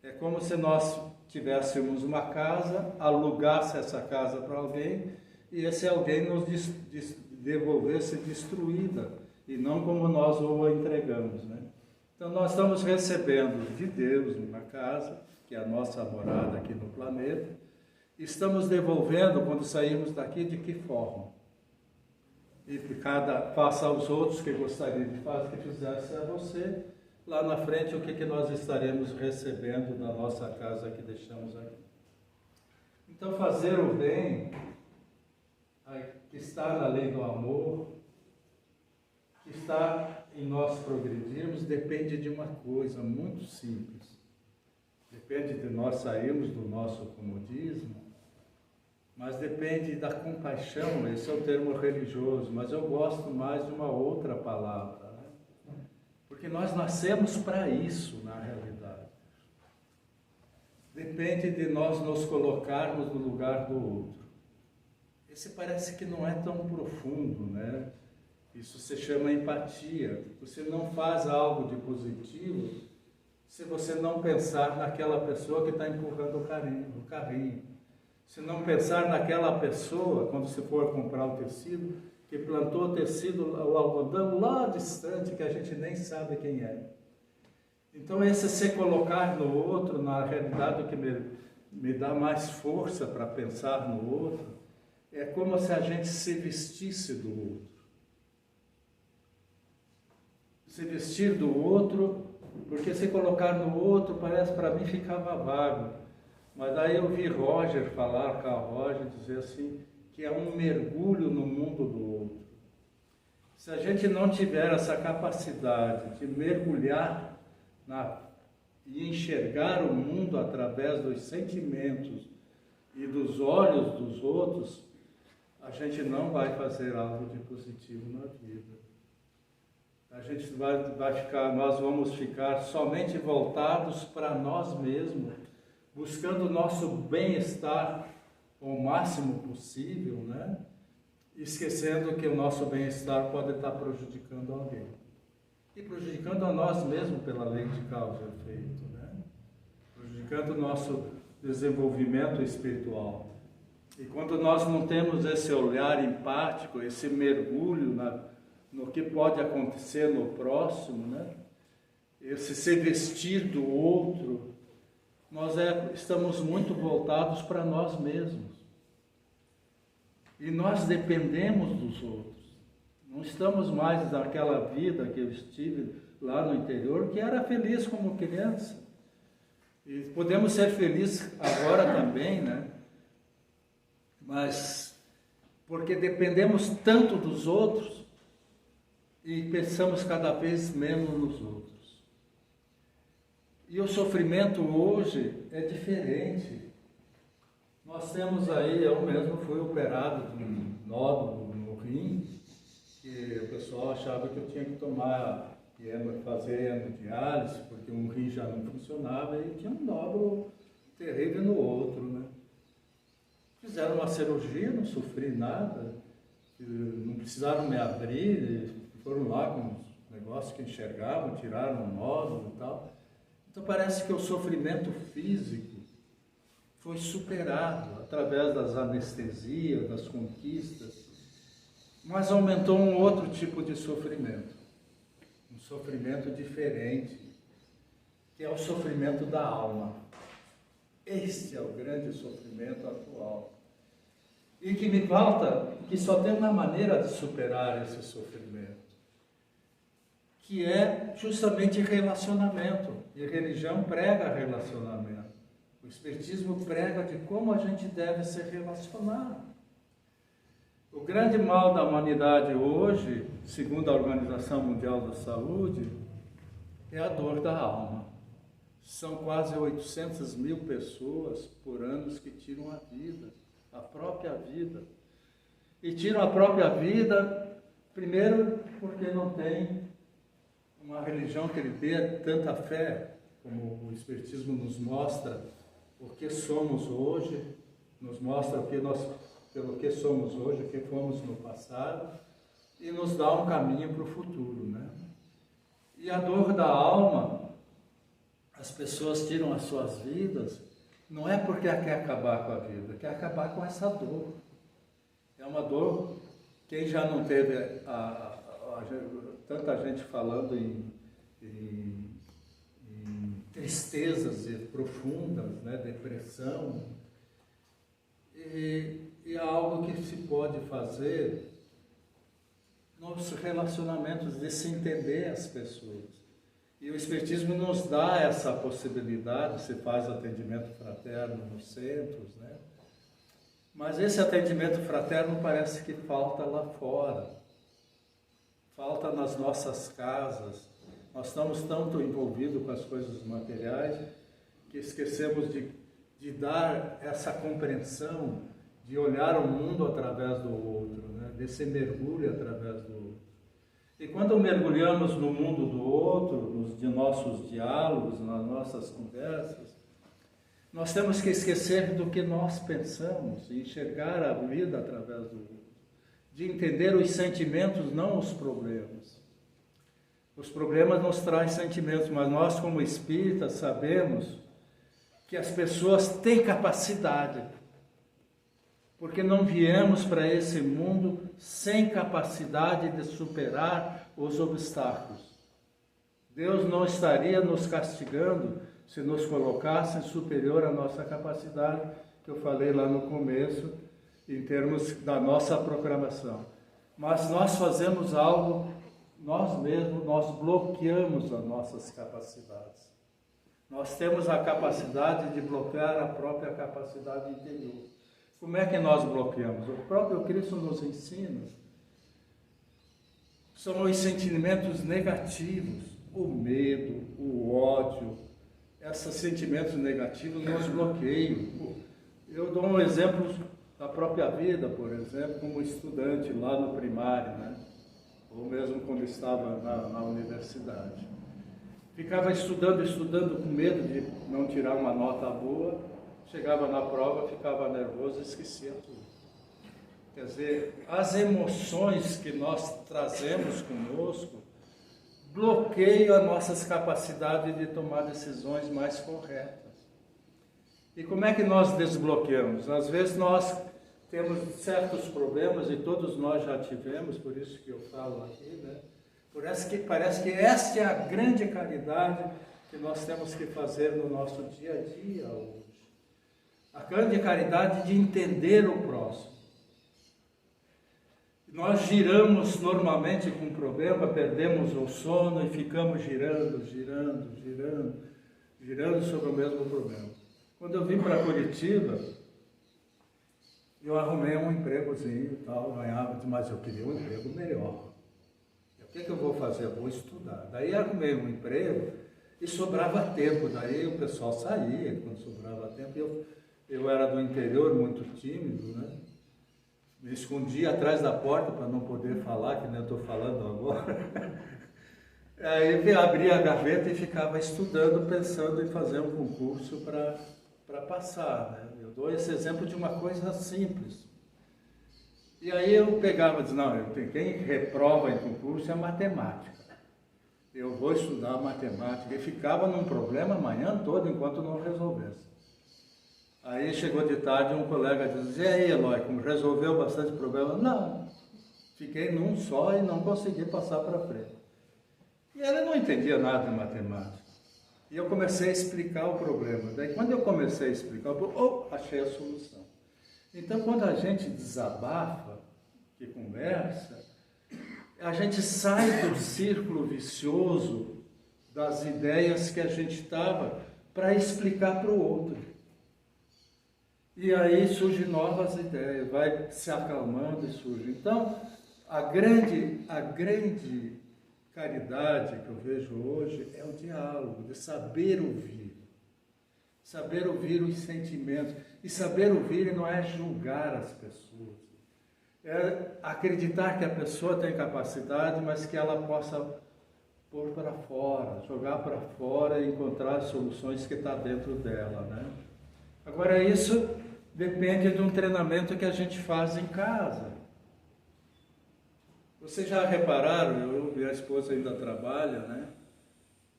S1: É como se nós tivéssemos uma casa, alugasse essa casa para alguém e esse alguém nos devolvesse destruída e não como nós o entregamos, né? Então nós estamos recebendo de Deus uma casa, que é a nossa morada aqui no planeta. Estamos devolvendo quando sairmos daqui de que forma? E que cada faça aos outros que gostaria de fazer, que fizesse a você. Lá na frente, o que nós estaremos recebendo da nossa casa que deixamos aqui. Então, fazer o bem, que está na lei do amor, que está em nós progredirmos, depende de uma coisa muito simples. Depende de nós sairmos do nosso comodismo, mas depende da compaixão. Esse é o termo religioso, mas eu gosto mais de uma outra palavra, né? Porque nós nascemos para isso, na realidade. Depende de nós nos colocarmos no lugar do outro. Esse parece que não é tão profundo, né? Isso se chama empatia. Você não faz algo de positivo se você não pensar naquela pessoa que está empurrando o carrinho. Se não pensar naquela pessoa, quando você for comprar o tecido, que plantou o tecido, o algodão lá distante, que a gente nem sabe quem é. Então esse se colocar no outro, na realidade o que me dá mais força para pensar no outro, é como se a gente se vestisse do outro. Se vestir do outro, porque se colocar no outro, parece para mim ficava vago. Mas daí eu vi Roger falar, Carl Roger, dizer assim, que é um mergulho no mundo do outro. Se a gente não tiver essa capacidade de mergulhar e enxergar o mundo através dos sentimentos e dos olhos dos outros, a gente não vai fazer algo de positivo na vida. A gente nós vamos ficar somente voltados para nós mesmos, buscando o nosso bem-estar o máximo possível, né? Esquecendo que o nosso bem-estar pode estar prejudicando alguém. E prejudicando a nós mesmos pela lei de causa e efeito, né? Prejudicando o nosso desenvolvimento espiritual. E quando nós não temos esse olhar empático, esse mergulho no que pode acontecer no próximo, né? Esse se vestir do outro, nós estamos muito voltados para nós mesmos. E nós dependemos dos outros. Não estamos mais naquela vida que eu estive lá no interior, que era feliz como criança. E podemos ser felizes agora também, né? Mas porque dependemos tanto dos outros e pensamos cada vez menos nos outros. E o sofrimento hoje é diferente. Nós temos aí, eu mesmo fui operado de um nódulo no rim, que o pessoal achava que eu tinha que fazer hemodiálise, porque um rim já não funcionava e tinha um nódulo terrível no outro, né? Fizeram uma cirurgia, não sofri nada, não precisaram me abrir, foram lá com uns negócios que enxergavam, tiraram o nódulo e tal. Então parece que o sofrimento físico foi superado através das anestesias, das conquistas, mas aumentou um outro tipo de sofrimento, um sofrimento diferente, que é o sofrimento da alma. Este é o grande sofrimento atual. E que me falta, que só tem uma maneira de superar esse sofrimento, que é justamente relacionamento. E a religião prega relacionamento. O Espiritismo prega de como a gente deve se relacionar. O grande mal da humanidade hoje, segundo a Organização Mundial da Saúde, é a dor da alma. São quase 800 mil pessoas por ano que tiram a vida. a própria vida. E tiram a própria vida, primeiro, porque não tem uma religião que lhe dê tanta fé, como o Espiritismo nos mostra o que somos hoje, nos mostra pelo que somos hoje, o que fomos no passado, e nos dá um caminho para o futuro, né? E a dor da alma, as pessoas tiram as suas vidas, não é porque quer acabar com a vida, quer acabar com essa dor. É uma dor, quem já não teve tanta gente falando em tristezas profundas, né, depressão, e é algo que se pode fazer nos relacionamentos, de se entender as pessoas. E o Espiritismo nos dá essa possibilidade, se faz atendimento fraterno nos centros, né? Mas esse atendimento fraterno parece que falta lá fora, falta nas nossas casas. Nós estamos tanto envolvidos com as coisas materiais que esquecemos de dar essa compreensão, de olhar o mundo através do outro, né? Desse mergulho através do outro. E quando mergulhamos no mundo do outro, de nossos diálogos, nas nossas conversas, nós temos que esquecer do que nós pensamos e enxergar a vida através do outro, de entender os sentimentos, não os problemas. Os problemas nos trazem sentimentos, mas nós, como espíritas, sabemos que as pessoas têm capacidade, porque não viemos para esse mundo sem capacidade de superar os obstáculos. Deus não estaria nos castigando se nos colocasse superior à nossa capacidade, que eu falei lá no começo, em termos da nossa programação. Mas nós fazemos algo, nós mesmos, nós bloqueamos as nossas capacidades. Nós temos a capacidade de bloquear a própria capacidade interior. Como é que nós bloqueamos? O próprio Cristo nos ensina. São os sentimentos negativos, o medo, o ódio. Esses sentimentos negativos nos bloqueiam. Eu dou um exemplo da própria vida, por exemplo, como estudante lá no primário, né? Ou mesmo quando estava na universidade. Ficava estudando com medo de não tirar uma nota boa. Chegava na prova, ficava nervoso e esquecia tudo. Quer dizer, as emoções que nós trazemos conosco bloqueiam as nossas capacidades de tomar decisões mais corretas. E como é que nós desbloqueamos? Às vezes nós temos certos problemas, e todos nós já tivemos, por isso que eu falo aqui, né? Parece que esta é a grande caridade que nós temos que fazer no nosso dia a dia hoje. A grande caridade de entender o próximo. Nós giramos normalmente com um problema, perdemos o sono e ficamos girando sobre o mesmo problema. Quando eu vim para Curitiba, eu arrumei um empregozinho e tal, ganhava, mas eu queria um emprego melhor. O que eu vou fazer? Eu vou estudar. Daí arrumei um emprego e sobrava tempo, daí o pessoal saía quando sobrava tempo. Eu era do interior, muito tímido, né? Me escondia atrás da porta para não poder falar, que nem eu estou falando agora. Aí eu abria a gaveta e ficava estudando, pensando em fazer um concurso para passar, né? Eu dou esse exemplo de uma coisa simples. E aí eu pegava e dizia, não, quem reprova em concurso é matemática. Eu vou estudar matemática. E ficava num problema a manhã toda enquanto não resolvesse. Aí chegou de tarde um colega disse, e aí Eloy, como resolveu bastante problema? Não, fiquei num só e não consegui passar para frente. E ele não entendia nada de matemática. E eu comecei a explicar o problema. Daí quando eu comecei a explicar, achei a solução. Então quando a gente desabafa, que conversa, a gente sai do círculo vicioso das ideias que a gente estava para explicar para o outro. E aí surgem novas ideias, vai se acalmando e surge. Então, a grande caridade que eu vejo hoje é o diálogo, de saber ouvir. saber ouvir os sentimentos. E saber ouvir não é julgar as pessoas. É acreditar que a pessoa tem capacidade, mas que ela possa pôr para fora, jogar para fora e encontrar soluções que estão dentro dela, né? Agora, isso depende de um treinamento que a gente faz em casa. Vocês já repararam, minha esposa ainda trabalha, né?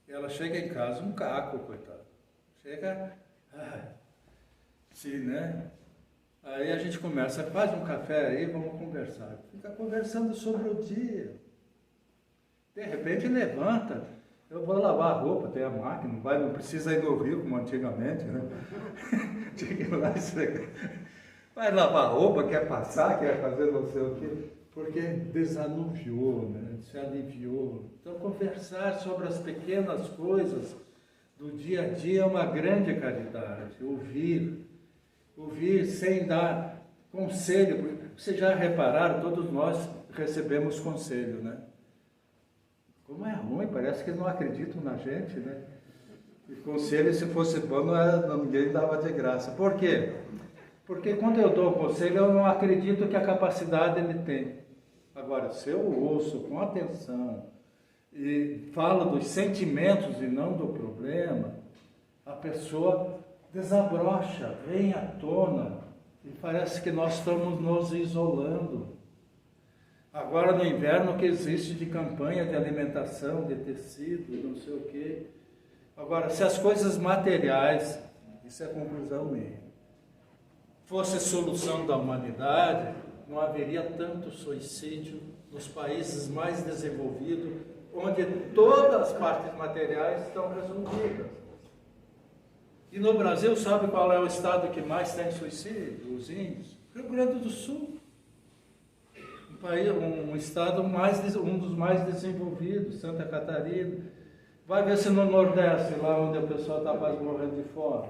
S1: Ela chega em casa, um caco, coitado. Chega, sim, né? Aí a gente começa, faz um café aí, vamos conversar. Fica conversando sobre o dia. De repente levanta, eu vou lavar a roupa, tem a máquina, não precisa ir no rio como antigamente, né? Tinha que ir lá e esfregar. Vai lavar a roupa, quer passar, quer fazer não sei o quê, porque desanuviou, né? Se aliviou. Então conversar sobre as pequenas coisas do dia a dia é uma grande caridade. Ouvir sem dar conselho. Vocês já repararam, todos nós recebemos conselho, né? Como é ruim, parece que não acreditam na gente, né? E conselho, se fosse bom, ninguém dava de graça. Por quê? Porque quando eu dou conselho, eu não acredito que a capacidade ele tem. Agora, se eu ouço com atenção e falo dos sentimentos e não do problema, a pessoa desabrocha, vem à tona e parece que nós estamos nos isolando. Agora no inverno que existe de campanha de alimentação, de tecido, não sei o quê. Agora, se as coisas materiais, isso é a conclusão minha, fosse solução da humanidade, não haveria tanto suicídio nos países mais desenvolvidos, onde todas as partes materiais estão resolvidas. E no Brasil, sabe qual é o estado que mais tem suicídio? Os índios. Rio Grande do Sul. Um estado um dos mais desenvolvidos, Santa Catarina. Vai ver se no Nordeste, lá onde o pessoal está quase morrendo de fome.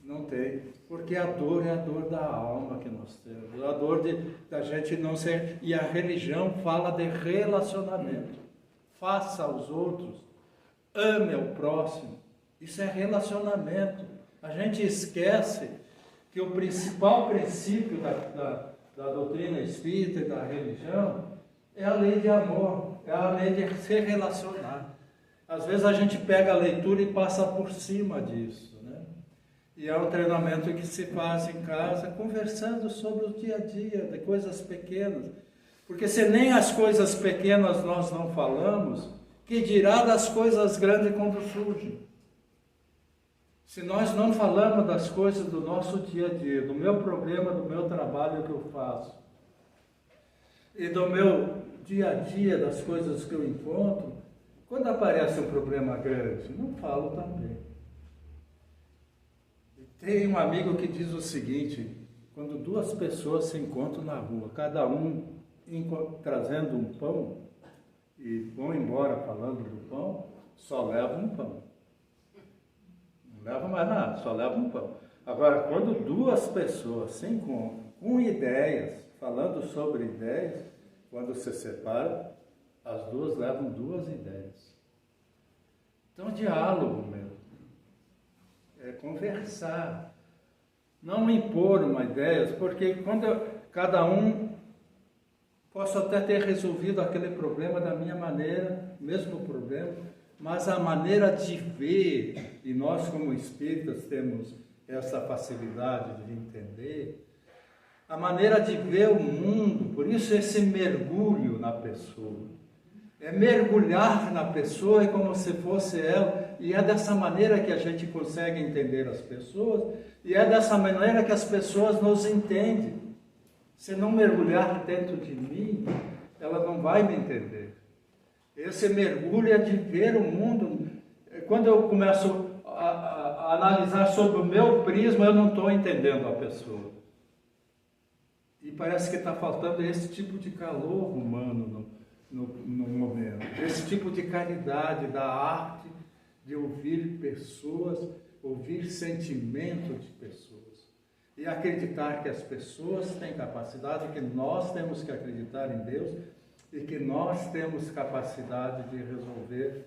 S1: Não tem, porque a dor é a dor da alma que nós temos, a dor da gente não ser... E a religião fala de relacionamento. Faça aos outros, ame ao próximo. Isso é relacionamento. A gente esquece que o principal princípio da doutrina espírita e da religião é a lei de amor, é a lei de se relacionar. Às vezes a gente pega a leitura e passa por cima disso, né? E é um treinamento que se faz em casa, conversando sobre o dia a dia, de coisas pequenas. Porque se nem as coisas pequenas nós não falamos, que dirá das coisas grandes quando surgem? Se nós não falamos das coisas do nosso dia a dia, do meu problema, do meu trabalho que eu faço, e do meu dia a dia, das coisas que eu encontro, quando aparece um problema grande, não falo também. Tem um amigo que diz o seguinte: quando duas pessoas se encontram na rua, cada um trazendo um pão, e vão embora falando do pão, só leva um pão. Não leva mais nada, só leva um pão. Agora, quando duas pessoas se encontram com ideias, falando sobre ideias, quando se separam, as duas levam duas ideias. Então, diálogo mesmo. É conversar. Não impor uma ideia, porque quando cada um posso até ter resolvido aquele problema da minha maneira, mesmo problema, mas a maneira de ver, e nós como espíritas temos essa facilidade de entender, a maneira de ver o mundo, por isso esse mergulho na pessoa. É mergulhar na pessoa como se fosse ela, e é dessa maneira que a gente consegue entender as pessoas, e é dessa maneira que as pessoas nos entendem. Se não mergulhar dentro de mim, ela não vai me entender. Esse mergulho é de ver o mundo. Quando eu começo a analisar sobre o meu prisma, eu não estou entendendo a pessoa. E parece que está faltando esse tipo de calor humano no momento. Esse tipo de caridade, da arte de ouvir pessoas, ouvir sentimento de pessoas. E acreditar que as pessoas têm capacidade, que nós temos que acreditar em Deus, e que nós temos capacidade de resolver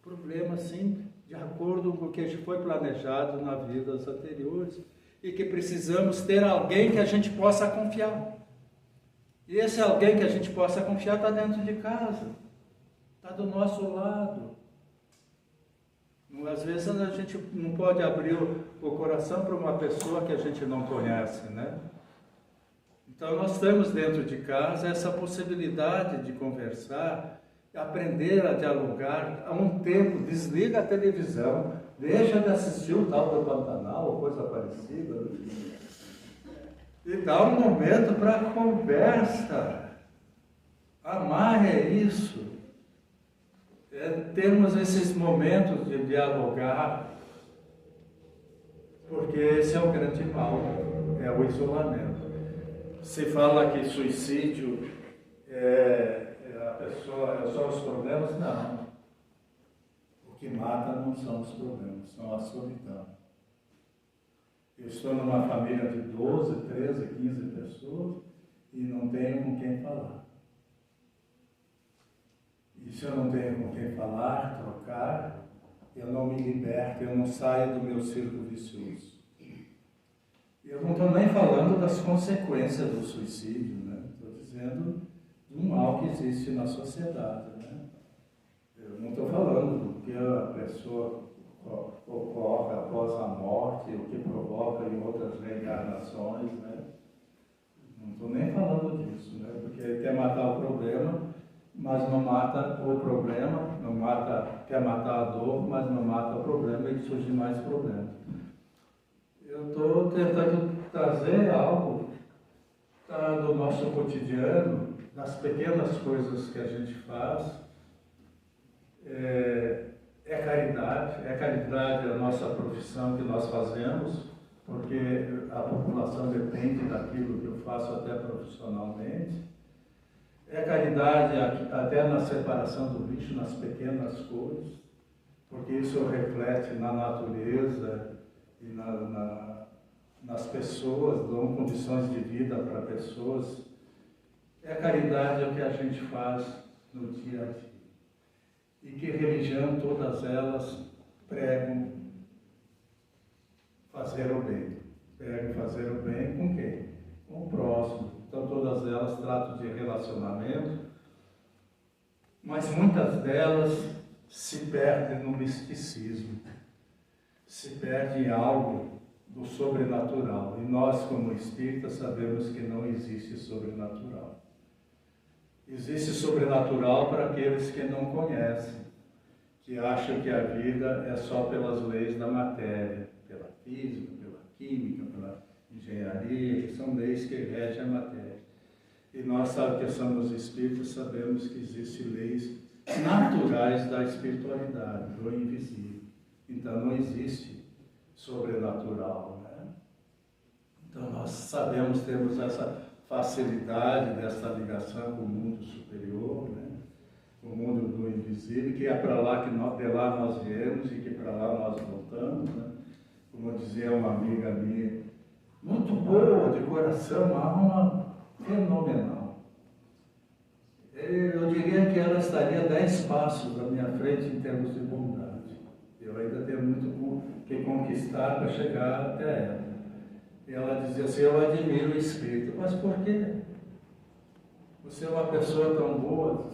S1: problemas, sim, de acordo com o que foi planejado nas vidas anteriores, e que precisamos ter alguém que a gente possa confiar. E esse alguém que a gente possa confiar está dentro de casa, está do nosso lado. Às vezes a gente não pode abrir o coração para uma pessoa que a gente não conhece, né? Então nós temos dentro de casa essa possibilidade de conversar, aprender a dialogar. Há um tempo, desliga a televisão, deixa de assistir o tal do Pantanal ou coisa parecida, e dá um momento para a conversa. Amar é isso. É termos esses momentos de dialogar, porque esse é o grande mal, é o isolamento. Se fala que suicídio a pessoa, é só os problemas, não. O que mata não são os problemas, são a solidão. Eu estou numa família de 12, 13, 15 pessoas e não tenho com quem falar. E se eu não tenho com quem falar, trocar, eu não me liberto, eu não saio do meu círculo vicioso. Eu não estou nem falando das consequências do suicídio, né? Estou dizendo do mal que existe na sociedade, né? Eu não estou falando do que a pessoa ocorre após a morte, o que provoca em outras reencarnações, né? Não estou nem falando disso, né? Porque ele quer matar o problema, mas não mata o problema, quer matar a dor, mas não mata o problema e surge mais problema. Eu estou tentando trazer algo do nosso cotidiano, das pequenas coisas que a gente faz. Caridade a nossa profissão que nós fazemos, porque a população depende daquilo que eu faço até profissionalmente. É caridade até na separação do lixo, nas pequenas coisas, porque isso reflete na natureza e nas pessoas, dão condições de vida para pessoas. É caridade o que a gente faz no dia a dia. E que religião, todas elas pregam fazer o bem. Pregam fazer o bem com quem? Com o próximo. Então todas elas tratam de relacionamento, mas muitas delas se perdem no misticismo, se perdem em algo do sobrenatural. E nós, como espíritas, sabemos que não existe sobrenatural. Existe sobrenatural para aqueles que não conhecem, que acham que a vida é só pelas leis da matéria, pela física, pela química, pela engenharia, que são leis que regem a matéria. E nós, que somos espíritos, sabemos que existem leis naturais da espiritualidade, do invisível. Então não existe sobrenatural, né? Então nós sabemos, temos essa facilidade dessa ligação com o mundo superior, né? O mundo do invisível, que é para lá, de lá nós viemos e que para lá nós voltamos, né? Como dizia uma amiga minha, muito boa, de coração, uma alma fenomenal. Eu diria que ela estaria 10 passos à minha frente em termos de bondade. Eu ainda tenho muito que conquistar para chegar até ela. E ela dizia assim, eu admiro o Espírito. Mas por quê? Você é uma pessoa tão boa?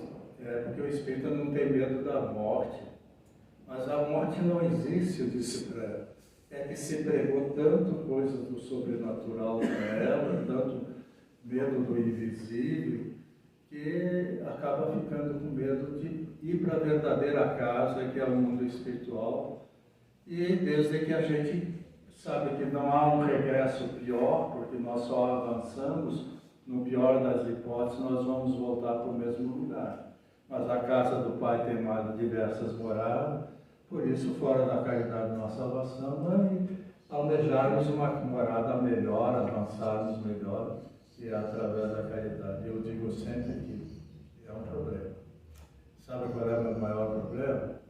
S1: Porque o Espírito não tem medo da morte. Mas a morte não existe, eu disse para ela. É que se pregou tanto coisas do sobrenatural para ela, tanto medo do invisível, que acaba ficando com medo de ir para a verdadeira casa, que é o mundo espiritual. E desde que a gente sabe que não há um regresso pior, porque nós só avançamos, no pior das hipóteses, nós vamos voltar para o mesmo lugar. Mas a casa do Pai tem mais diversas moradas, por isso, fora da caridade de nossa salvação, nós almejarmos uma morada melhor, avançarmos melhor, e é através da caridade. Eu digo sempre que é um problema. Sabe qual é o meu maior problema?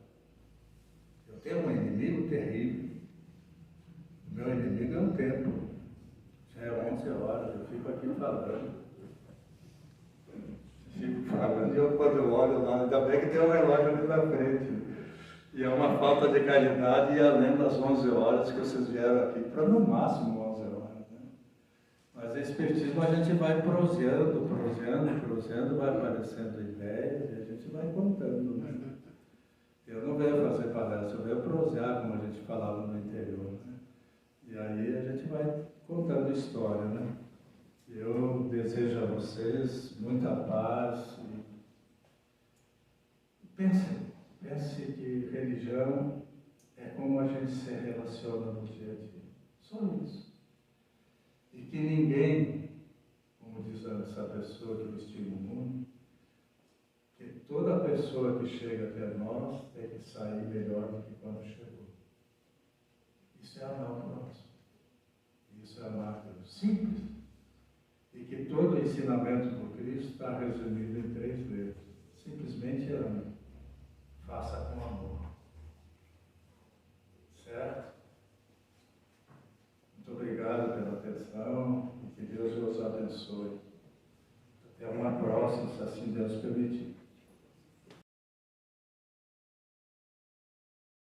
S1: Eu tenho um inimigo terrível. O meu inimigo é o tempo. Já é 11 horas, eu fico aqui falando. Fico falando e quando eu olho lá, ainda bem que tem um relógio ali na frente. E é uma falta de caridade ir além das 11 horas que vocês vieram aqui, para no máximo 11 horas. Né? Mas em Espiritismo a gente vai proseando, vai aparecendo ideias e a gente vai contando. Né? Eu não venho fazer palestra, eu venho prosear, como a gente falava no interior. Né? E aí a gente vai contando história. Né? Eu desejo a vocês muita paz. Pense que religião é como a gente se relaciona no dia a dia. Só isso. E que ninguém, como diz essa pessoa que vestiu o mundo, que toda pessoa que chega até nós tem que sair melhor do que quando chegou. Isso é amar o próximo. Isso é amar Deus. Simples. E que todo o ensinamento do Cristo está resumido em 3 letras. Simplesmente ame. Faça com amor. Certo? Muito obrigado pela atenção e que Deus os abençoe. Até uma próxima, se assim Deus permitir.